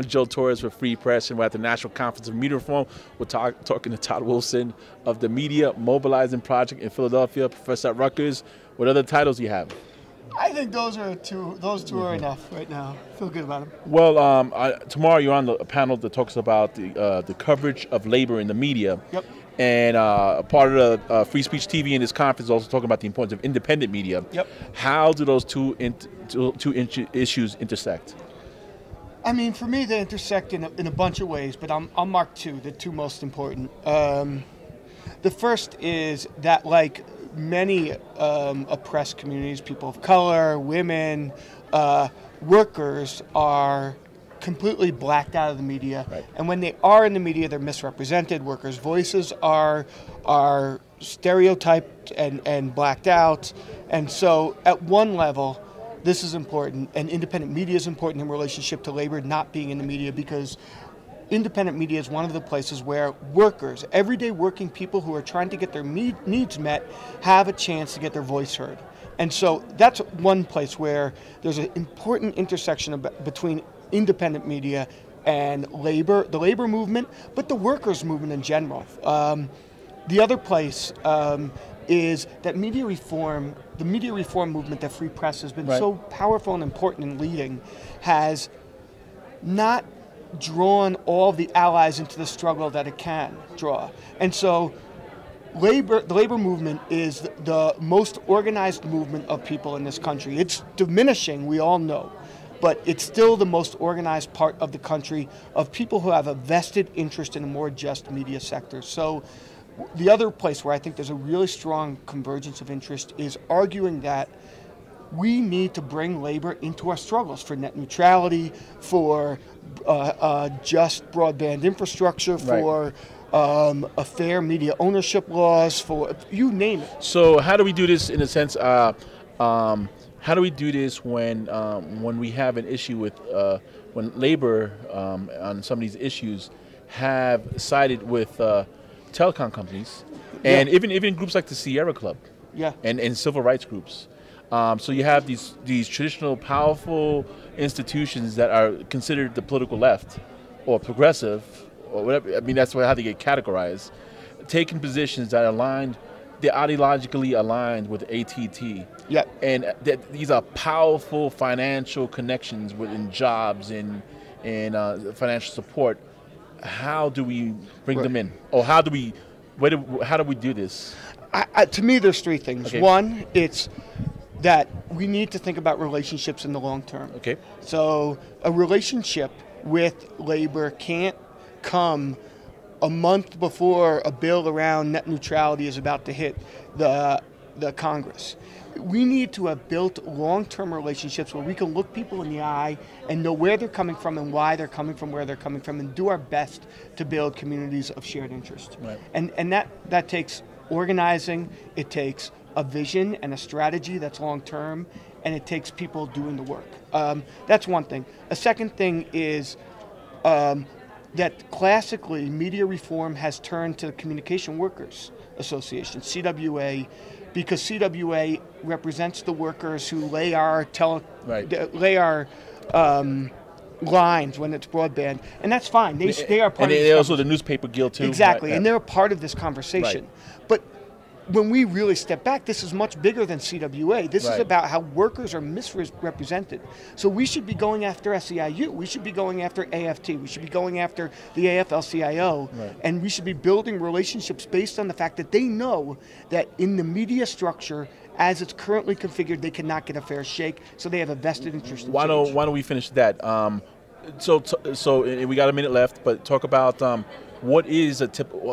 is Joe Torres with Free Press, and we're at the National Conference of Media Reform. We're talking to Todd Wolfson of the Media Mobilizing Project in Philadelphia, professor at Rutgers. What other titles do you have? I think those two are enough right now. Feel good about them. Well, tomorrow you're on the panel that talks about the coverage of labor in the media. Yep. And part of the Free Speech TV in this conference is also talking about the importance of independent media. Yep. How do those two issues intersect? I mean, for me, they intersect in a bunch of ways, but I'll mark two, the two most important. The first is that, like many oppressed communities, people of color, women, workers are completely blacked out of the media. Right. And when they are in the media, they're misrepresented. Workers' voices are stereotyped and blacked out. And so at one level, this is important, and independent media is important in relationship to labor not being in the media, because independent media is one of the places where workers, everyday working people who are trying to get their needs met, have a chance to get their voice heard. And so that's one place where there's an important intersection between independent media and labor, the labor movement, but the workers' movement in general. The other place is that media reform, the media reform movement that Free Press has been so powerful and important in leading, has not drawn all the allies into the struggle that it can draw. And so the labor movement is the most organized movement of people in this country. It's diminishing, we all know, but it's still the most organized part of the country of people who have a vested interest in a more just media sector. So the other place where I think there's a really strong convergence of interest is arguing that we need to bring labor into our struggles for net neutrality, for just broadband infrastructure, for a fair media ownership laws, for you name it. So how do we do this in a sense? How do we do this when we have an issue with when labor on some of these issues have sided with telecom companies, and even groups like the Sierra Club, and civil rights groups. So you have these traditional, powerful institutions that are considered the political left or progressive or whatever. I mean, that's how they get categorized, taking positions that are they're ideologically aligned with AT&T. Yeah. And these are powerful financial connections within jobs and financial support. How do we bring them in? Or how do we do this? To me, there's three things. Okay. One, it's that we need to think about relationships in the long term. Okay. So a relationship with labor can't come a month before a bill around net neutrality is about to hit the Congress. We need to have built long-term relationships where we can look people in the eye and know where they're coming from and why they're coming from, where they're coming from, and do our best to build communities of shared interest. Right. And that takes organizing, it takes a vision and a strategy that's long-term, and it takes people doing the work. That's one thing. A second thing is that classically media reform has turned to the Communication Workers Association, CWA, because CWA represents the workers who lay our lines when it's broadband, and that's fine. They are part of this. And they're also the newspaper guild too. Exactly, and they're a part of this conversation. Right. But when we really step back, this is much bigger than CWA. This is about how workers are misrepresented. So we should be going after SEIU. We should be going after AFT. We should be going after the AFL-CIO. Right. And we should be building relationships based on the fact that they know that in the media structure, as it's currently configured, they cannot get a fair shake. So they have a vested interest in change. Why don't we finish that? So we got a minute left, but talk about what is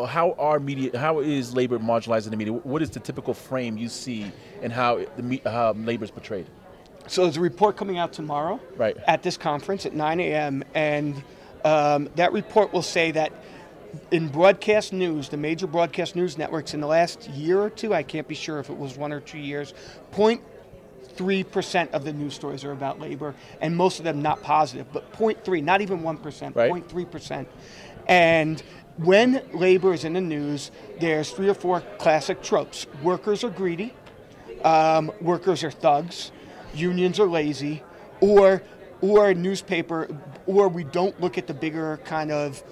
how is labor marginalized in the media? What is the typical frame you see and how labor is portrayed? So there's a report coming out tomorrow at this conference at 9 a.m. And that report will say that in broadcast news, the major broadcast news networks in the last year or two, I can't be sure if it was 1 or 2 years, 0.3% of the news stories are about labor, and most of them not positive, but 0.3, not even 1%, 0.3%. And when labor is in the news, there's 3 or 4 classic tropes. Workers are greedy, workers are thugs, unions are lazy, or or newspaper, or we don't look at the bigger kind of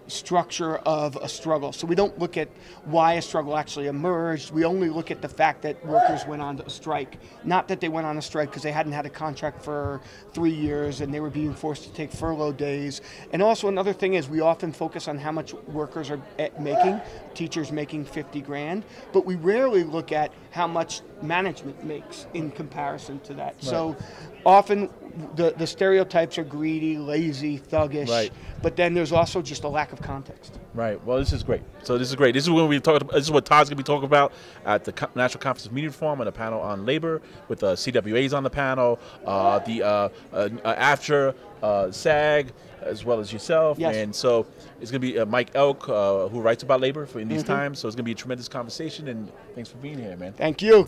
structure of a struggle. So we don't look at why a struggle actually emerged. We only look at the fact that workers went on a strike. Not that they went on a strike because they hadn't had a contract for 3 years and they were being forced to take furlough days. And also another thing is we often focus on how much workers are making, teachers making 50 grand, but we rarely look at how much management makes in comparison to that. Right. So often the stereotypes are greedy, lazy, thuggish, right. But then there's also just a lack of context. Right. Well, this is great. So this is great. This is when we talk. This is what Todd's going to be talking about at the National Conference of Media Reform on a panel on labor with CWAs on the panel, after SAG, as well as yourself. Yes. And so it's going to be Mike Elk, who writes about labor in these times. So it's going to be a tremendous conversation. And thanks for being here, man. Thank you.